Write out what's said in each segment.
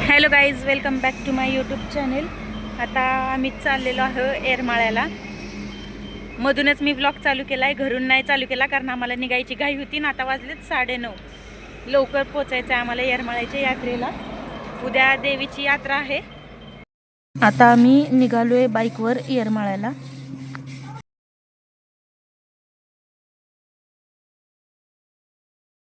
Hello guys, welcome back to my YouTube channel. आता आम्ही चाललेलो आहे येरमाळ्याला. मधूनच मी व्लॉग चालू केला आहे, घरून नाही चालू केला कारण आम्हाला निघायची घाई होती ना. आता वाजलेत 9:30. लवकर पोचायचं आहे आम्हाला येरमाळ्याच्या यात्रेला. उद्या देवीची यात्रा आहे. आता आम्ही निघालोय बाईकवर येरमाळ्याला.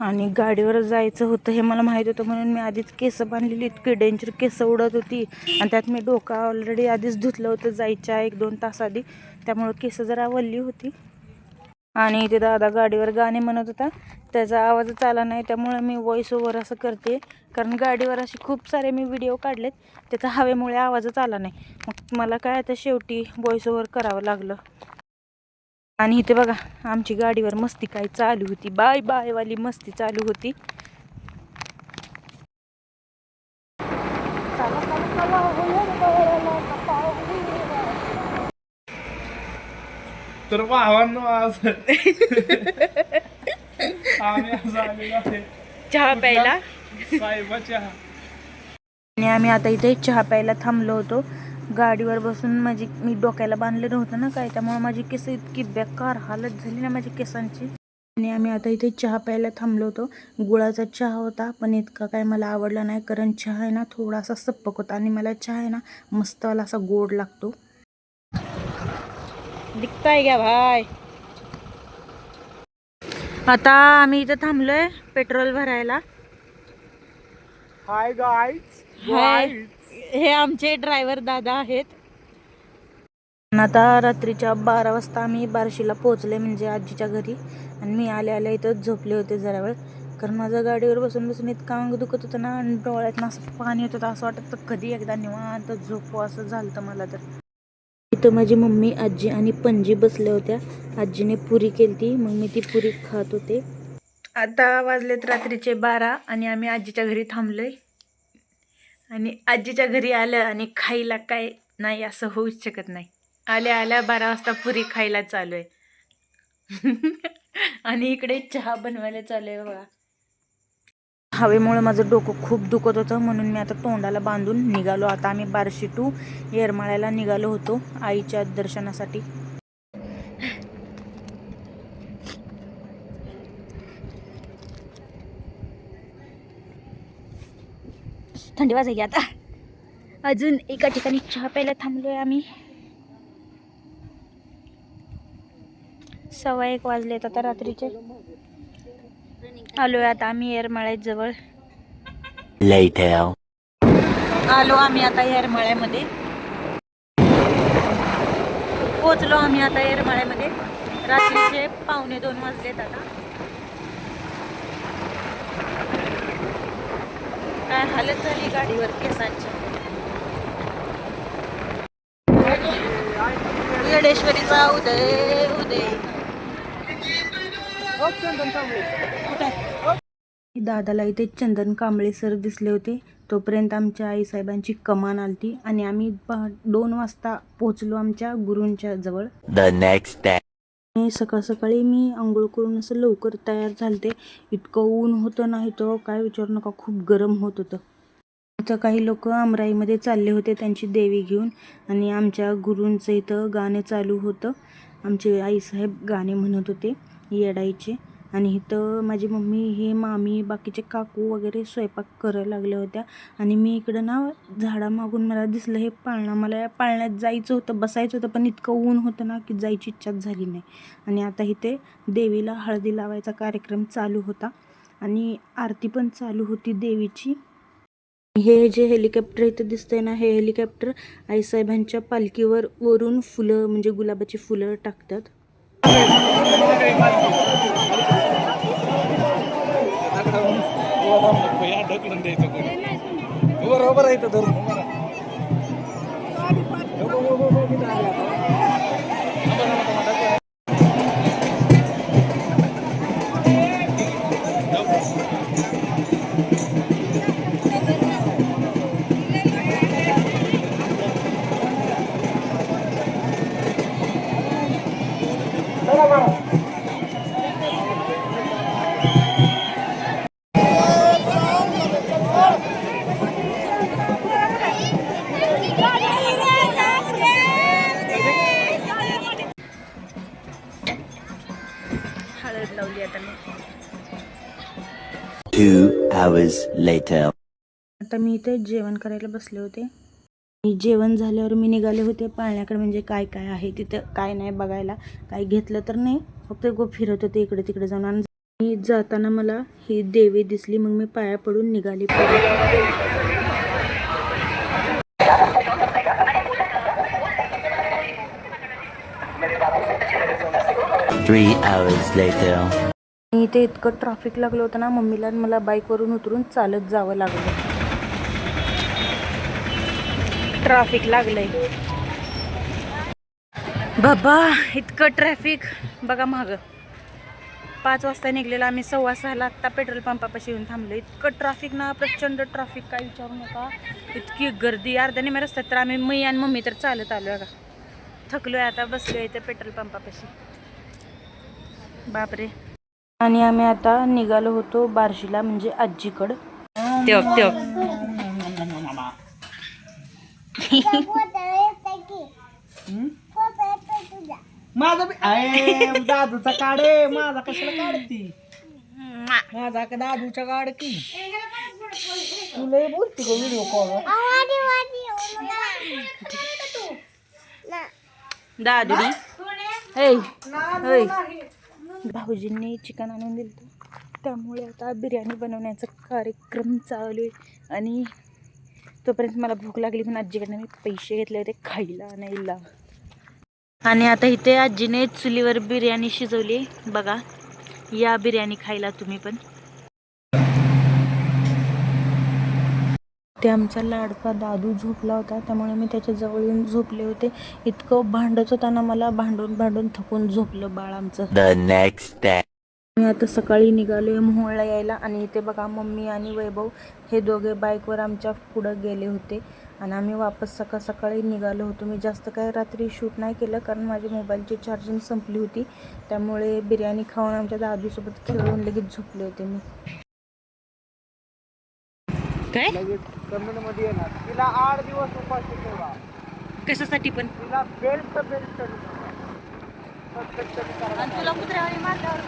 आणि गाडीवर जायचं होतं हे मला माहीत होतं, म्हणून मी आधीच केस बांधलेली. इतकी डेंजर केस उडत होती आणि त्यात मी डोकं ऑलरेडी आधीच धुतलं होतं जायच्या 1-2 तास आधी. त्यामुळं केस जरा वल्ली होती. आणि ते दादा गाडीवर गाणे म्हणत होता, त्याचा आवाजच आला नाही. त्यामुळे मी व्हॉइस ओव्हर असं करते, कारण गाडीवर असे खूप सारे मी व्हिडिओ काढलेत, त्याचा हवेमुळे आवाजच आला नाही. मग मला काय आता शेवटी व्हॉइस ओव्हर करावं लागलं. आणि इथे बघा आमची गाडीवर मस्ती काय चालू होती, बाय बाय वाली मस्ती चालू होती. तर भावांनो आज आम्ही आज आलेलो आहे चहा प्यायला. साहेबा चहा. आणि आम्ही आता इथे चहा प्यायला थांबलो होतो. गाडीवर बसून मी डोक्याला बांधलं नव्हतं ना काय, त्यामुळे माझी केस इतकी बेकार हालत झाली ना माझ्या केसांची. आणि आम्ही आता इथे चहा प्यायला थांबलो होतो. गुळाचा चहा होता, पण इतका काय मला आवडला नाही, कारण चहा आहे ना थोडासा सप्पक होता आणि मला चहा आहे ना मस्तवाला असा गोड लागतो. दिखताय क्या भाई. आता आम्ही इथं थांबलोय पेट्रोल भरायला. Hi guys. हे आमचे ड्रायव्हर दादा आहेत. आता रात्रीच्या 12 वाजता आम्ही बार्शीला पोहोचले, म्हणजे आजीच्या घरी. आणि मी आल्या इथं झोपले होते जरा वेळ, कारण माझं गाडीवर बसून बसून इतकं अंग दुखत होतं ना, आणि डोळ्यात असं पाणी येत होतं. असं वाटत तर कधी एकदा निवांत झोपू असं झालं मला तर. इथं माझी मम्मी, आजी आणि पणजी बसल्या होत्या. आजीने पुरी केलती, मग मी ती पुरी खात होते. आता वाजलेत रात्रीचे 12 आणि आम्ही आजीच्या घरी थांबलोय. आणि आजीच्या घरी आलं आणि खायला काय नाही असं होऊच शकत नाही. आल्या 12 वाजता पुरी खायला चालू आहे. आणि इकडे चहा बनवायला चालू आहे बघा. हवेमुळे माझं डोकं खूप दुखत होतं, म्हणून मी आता तोंडाला बांधून निघालो. आता आम्ही बार्शी टू येरमाळ्याला निघालो होतो आईच्या दर्शनासाठी. थंडी वाजायची आता. अजून एका ठिकाणी चहा प्यायला थांबलोय आम्ही. 1:15 वाजलेत आता रात्रीचे. आलोय आता आम्ही येरमाळ्या जवळ. आलो आम्ही आता येरमाळ्यामध्ये. पोचलो आम्ही आता येरमाळ्यामध्ये. रात्रीचे 1:45 वाजलेत आता. काय हालत झाली गाडीवर केसांची. येडेश्वरीचा उदय उदय. दादाला इथे चंदन कांबळे सर दिसले होते. तोपर्यंत आमच्या आईसाहेबांची कमान आलती आणि आम्ही 2 वाजता पोहोचलो आमच्या गुरूंच्या जवळ. सकाळ सकाळी मी आंघोळ करून असं लवकर तयार झालते. इतकं ऊन होतं नाही तर काय विचारू नका, खूप गरम होत होतं. आता काही लोक अमराईमध्ये चालले होते त्यांची देवी घेऊन, आणि आमच्या गुरूंचं इथं गाणं चालू होतं. आमचे आईसाहेब गाणे म्हणत होते येडाईचे. आणि इथं माझी मम्मी, हे मामी, बाकीचे काकू वगैरे स्वयंपाक करायला लागल्या होत्या. आणि मी इकडं ना झाडामागून मला दिसलं हे पाळणा. मला या पाळण्यात जायचं होतं, बसायचं होतं, पण इतकं ऊन होतं ना की जायची इच्छाच झाली नाही. आणि आता इथे देवीला हळदी लावायचा कार्यक्रम चालू होता आणि आरती पण चालू होती देवीची. हे जे हेलिकॉप्टर इथं दिसतंय ना, हे हेलिकॉप्टर आईसाहेबांच्या पालखीवर वरून फुलं, म्हणजे गुलाबाची फुलं टाकतात. 2 hours later. आता मी इथे जेवण करायला बसले होते. जेवण झाल्यावर मी निघाले होते पाळण्याकडे, म्हणजे काय काय आहे तिथं, काय नाही बघायला. काय घेतलं तर नाही, फक्त फिरत होते इकडे तिकडे जाऊन. आणि मी जाताना मला ही देवी दिसली, मग मी पाया पडून निघाली पुढे. 3 hours later. इथे इतकं ट्रॅफिक लागलं होतं ना, मम्मीला आणि मला बाईकवरून उतरून चालत जावं लागलं. ट्रॅफिक लागलंय बाबा, इतकं ट्रॅफिक बघा. मागं 5 वाजता निघलेलं आम्ही, 6:15 आत्ता पेट्रोल पंपापाशी येऊन थांबलो. इतकं ट्रॅफिक ना, प्रचंड ट्रॅफिक, काय विचारू नका. इतकी गर्दी, अर्ध्याने मी रस्त्यात तर आम्ही, मी आणि मम्मी तर चालत आलो का. थकलोय आता, बसलोय इथे पेट्रोल पंपापाशी. बापरे. आणि आम्ही आता निघालो होतो बार्शीला, म्हणजे आजीकडं. माझा दादूचा काढे, माझा कशाला काढती, माझा का दादूचा काढ की. तुला बोलते का व्हिडिओ कॉल? दादुडी भाऊजींनी चिकन आणून दिलं, त्यामुळे आता बिर्याणी बनवण्याचा कार्यक्रम चालू आहे. आणि तोपर्यंत मला भूक लागली, पण आजीकडनं मी पैसे घेतले होते खायला आणायला. आणि आता इथे आजीने चुलीवर बिर्याणी शिजवली बघा. या बिर्याणी खायला तुम्ही पण. ते आमचा लाडका दादू झोपला होता, त्यामुळे मी त्याच्या जवळ येऊन झोपले होते. इतकं भांडत होताना मला, भांडून भांडून थकून झोपलं बाळ आमचं. The next day. मी आता सकाळी निघालोय मोहोळला यायला. आणि इथे बघा मम्मी आणि वैभव हे दोघे बाईकवर आमच्या पुढं गेले होते, आणि आम्ही वापस सकाळी निघालो होतो. मी जास्त काय रात्री शूट नाही केलं, कारण माझ्या मोबाईलची चार्जिंग संपली होती. त्यामुळे बिर्याणी खाऊन आमच्या दादूसोबत खेळून लगेच झोपले होते मी. काय कमेंट मध्ये येणार, तिला 8 दिवस उपाशी ठेवा. कशासाठी पण? तिला बेल्ट तुला कुत्र्यावाणी मारल्यावर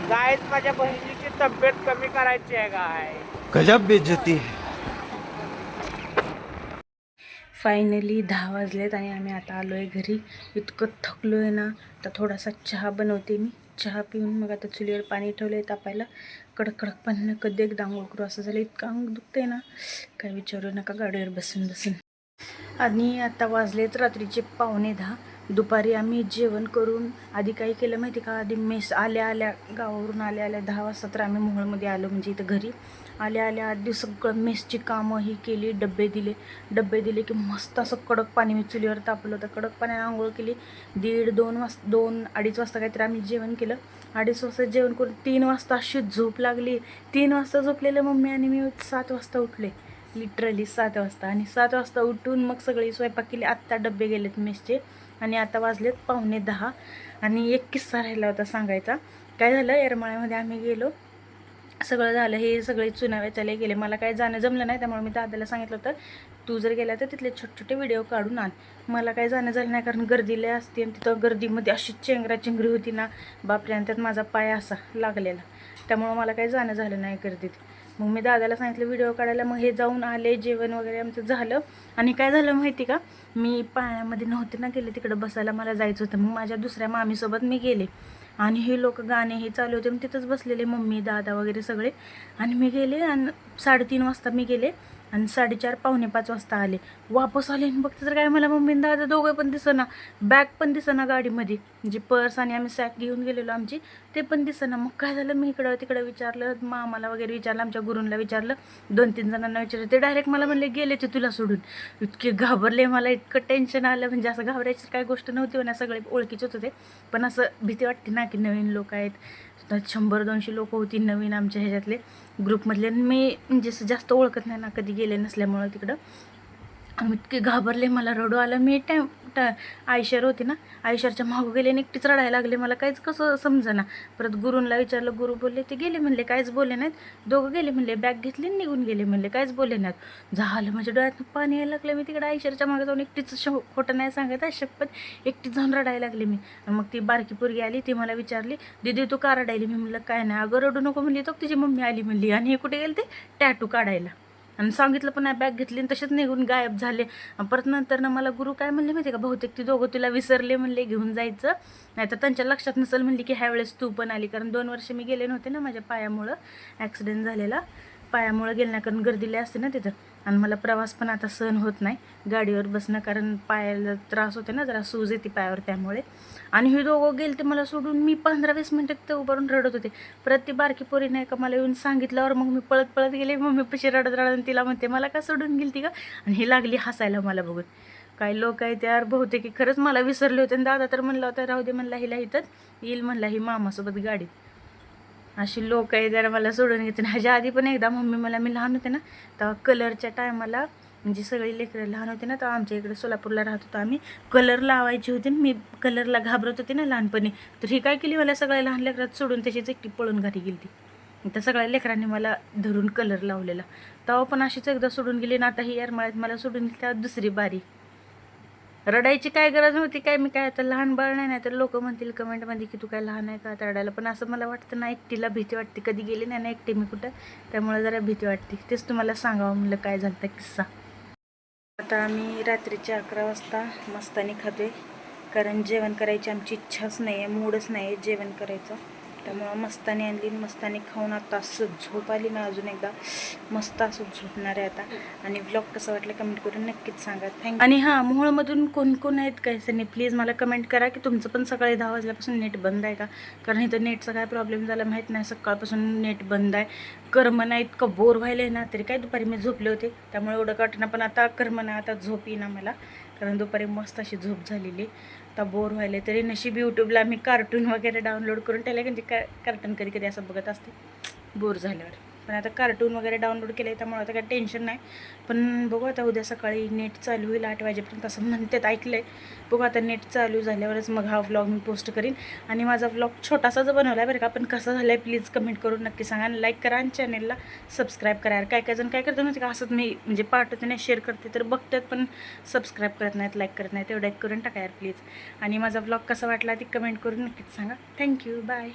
गायच, माझ्या बहिणीची तब्येत कमी करायची आहे गाय. गजब बेइज्जती है. फायनली 10 वाजलेत आणि आम्ही आता आलो आहे घरी. इतकं थकलो आहे ना, तर थोडासा चहा बनवते मी. चहा पिऊन मग आता चुलीवर पाणी ठेवलं आहे तापायला. कडक कडक पाण्यानं कधी एकदा आंघोळ करू असं झालं. इतकं अंग दुखते ना, काय विचारू नका गाडीवर बसून बसून. आणि आता वाजलेत रात्रीचे 9:45. दुपारी आम्ही जेवण करून आधी काय केलं माहिती का, आधी मेस आल्या गावावरून आल्या 10 वाजता तर आम्ही मोहोळमध्ये आलो, म्हणजे इथं घरी आल्या आधी सगळं मेसची कामं ही केली. डबे दिले की मस्त असं कडक पाणी मी चुलीवर तापलं होतं. कडक पाण्याने आंघोळ केली. 2-2:30 वाजता काहीतरी आम्ही जेवण केलं. 2:30 वाजता जेवण करून 3 वाजता अशी झोप लागली. 3 वाजता झोपलेलं मम्मी आणि मी 7 वाजता उठले, लिटरली 7 वाजता. आणि 7 वाजता उठून मग सगळी स्वयंपाक केली. आत्ता डबे गेलेत मेसचे. आणि आता वाजलेत 9:45. आणि एक किस्सा राहिला होता सांगायचा. काय झालं, येरमाळ्यामध्ये आम्ही गेलो, सगळं झालं, हे सगळे चुना वेचायला गेले. मला काय जाणं जमलं नाही, त्यामुळे मी दादाला सांगितलं होतं तू जर गेला तर तिथले छोटे व्हिडिओ काढून आण. मला काय जाणं झालं नाही, कारण गर्दीला असते आणि तिथं गर्दीमध्ये अशी चेंगराचेंगरी होती ना, बापरे. आणि त्यात माझा पाय असा लागलेला, त्यामुळं मला काही जाणं झालं नाही गर्दीत. मग मी दादाला सांगितलं व्हिडिओ काढायला. मग हे जाऊन आले, जेवण वगैरे आमचं झालं. आणि काय झालं माहिती का, मी पाण्यामध्ये नव्हते ना गेले तिकडं बसायला, मला जायचं होतं. मग माझ्या दुसऱ्या मामीसोबत मी गेले, आणि हे लोक गाणे हे चालू होते, मग तिथंच बसलेले मम्मी दादा वगैरे सगळे. आणि मी गेले आणि 3:30 वाजता मी गेले, आणि 4:30 पावणे 5 वाजता आले. वापस आले आणि बघते तर काय, मला मम्मी आणि दादा दोघं पण दिसेना, बॅग पण दिसेना गाडीमध्ये, म्हणजे पर्स आणि आम्ही सॅक घेऊन गेलेलो आमची, ते पण दिसेना. मग काय झालं, मी इकडं तिकडं विचारलं, मामाला वगैरे विचारलं, आमच्या गुरूंना विचारलं, 2-3 जणांना विचारलं. ते डायरेक्ट मला म्हणले गेले ते तुला सोडून. इतके घाबरले, मला इतकं टेन्शन आलं. म्हणजे असं घाबरायची काय गोष्ट नव्हती म्हणा, सगळे ओळखीचेच होते, पण असं भीती वाटते ना की नवीन लोक आहेत. 100-200 लोक होती नवीन आमच्या ह्याच्यातले ग्रुपमधले. मी म्हणजे असं जास्त ओळखत नाही ना, कधी गेले नसल्यामुळं तिकडं. आणि इतके घाबरले, मला रडू आलं. मी आयशर होती ना, आयशरच्या मागं गेले आणि एकटीच रडायला लागले. मला काहीच कसं समजेना. परत गुरूंना विचारलं, गुरु बोलले ते गेले म्हणले, काहीच बोलले नाहीत. दोघं गेले म्हणले, बॅग घेतली आणि निघून गेले म्हणले, काहीच बोलले नाहीत. झालं माझ्या डोळ्यात पाणी यायला लागलं. मी तिकडे आयशरच्या मागे जाऊन एकटीच, खोटं नाही सांगत आहे, शपथ एकटीच जाऊन रडायला लागले मी. आणि मग ती बारकी पोरगी आली, ती मला विचारली, दीदी तू का रडायली? मी म्हणलं काय नाही. अगं रडू नको म्हणली, तर तिची मम्मी आली म्हणली. आणि हे कुठे गेले? ते टॅटू काढायला. आणि सांगितलं पण नाही, बॅग घेतली आणि तसेच निघून गायब झाले. परत नंतर ना मला गुरु काय म्हणले माहिती का, बहुतेक ती दोघं तुला विसरले म्हणले, घेऊन जायचं नाही तर त्यांच्या लक्षात नसेल म्हणली की ह्या वेळेस तू पण आली. कारण 2 वर्ष मी गेले नव्हते ना, माझ्या पायामुळं ॲक्सिडेंट झालेला, पायामुळं गेले नाही, कारण गर्दीले असते ना तिथं. आणि मला प्रवास पण आता सहन होत नाही गाडीवर बसणं, कारण पायाला त्रास होते ना, जरा सूज येते पायावर, त्यामुळे. आणि हे दोघं गेले ते मला सोडून. मी 15-20 मिनिटात ते उभारून रडत होते. परत ती बारकी पोरी नाही का मला येऊन सांगितल्यावर मग मी पळत पळत गेले मम्मीपाशी रडत रडत. तिला म्हणते मला का सोडून गेली ती का? आणि ही लागली हसायला मला बघून. काही लोक आहेत यार, बहुतेक की खरंच मला विसरले होते. आणि दादा तर म्हणला होता राहू दे म्हणला, हिला इथंच येईल म्हणला, ही मामासोबत गाडीत. अशी लोक आहे जरा मला सोडून घेते. ह्याच्या आधी पण एकदा मम्मी मला, मी लहान होते ना तेव्हा कलरच्या टायमाला, म्हणजे सगळी लेकरं लहान होते ना तेव्हा आमच्या इकडे सोलापूरला राहत होतो आम्ही, कलर लावायची होती. मी कलरला घाबरत होते ना लहानपणी, तर ही काय केली, मला सगळ्या लहान लेकरात सोडून तशीच एकटी पळून घरी गेली ती. त्या सगळ्या लेकरांनी मला धरून कलर लावलेला. तेव्हा पण अशीच एकदा सोडून गेली. ना आता ही यारमाळ्यात मला सोडून गेली, तेव्हा दुसरी बारी. रडायची काय गरज नव्हती, काय मी काय आता लहान बाळ नाही. तर लोक म्हणतील कमेंटमध्ये की तू काय लहान आहे का आता रडायला. पण असं मला वाटतं ना, एकटीला भीती वाटते. कधी गेली नाही ना एकटी मी कुठं, त्यामुळे जरा भीती वाटते. तेच तुम्हाला सांगावं म्हणलं काय झालं किस्सा. आता आम्ही रात्रीचे 11 वाजता मस्तानी खातोय, कारण जेवण करायची आमची इच्छाच नाही आहे, मूडच नाही आहे जेवण करायचं. त्यामुळं मस्तानी आणली, मस्तानी खाऊन आता असं झोप आली ना, अजून एकदा मस्त असं झोपणार आहे आता. आणि व्लॉग कसं वाटलं कमेंट करून नक्कीच सांगा. थँक्यू. आणि हां, मोहोळमधून कोण कोण आहेत काय सनी, प्लीज मला कमेंट करा की तुमचं पण सकाळी 10 वाजल्यापासून नेट बंद आहे का. कारण इथं नेटचा काय प्रॉब्लेम झाला माहीत नाही, सकाळपासून नेट बंद आहे. करमना, इतकं बोर व्हायला आहे ना. तरी काय दुपारी मी झोपले होते त्यामुळे एवढं काटणं, पण आता करमना, आता झोप येईना मला, कारण दुपारी मस्त अशी झोप झालेली. आता बोर व्हायला. तरी नशीब यूट्यूबला मी कार्टून वगैरे डाउनलोड करून त्याला, म्हणजे कार्टून कधी कधी असं बघत असते बोर झाल्यावर. पण आता कार्टून वगैरे डाउनलोड केलं आहे त्यामुळे आता काही टेन्शन नाही. पण बघू आता उद्या सकाळी नेट चालू होईल 8 वाजेपर्यंत असं म्हणतात, ऐकलं आहे. बघू आता नेट चालू झाल्यावरच मग हा व्लॉग मी पोस्ट करीन. आणि माझा व्लॉग छोटासाच बनवला आहे बरं का, पण कसं झालं आहे प्लीज कमेंट करून नक्की सांगा. आणि लाईक करा आणि चॅनलला सबस्क्राईब करा. काय काय जण काय करतात माहिती का, असंच मी म्हणजे पाठवते नाही, शेअर करते तर बघतात पण सबस्क्राईब करत नाहीत, लाईक करत नाहीत. तेवढं एक करून टाका यार प्लीज. आणि माझा व्लॉग कसा वाटला ती कमेंट करून नक्कीच सांगा. Thank you, bye.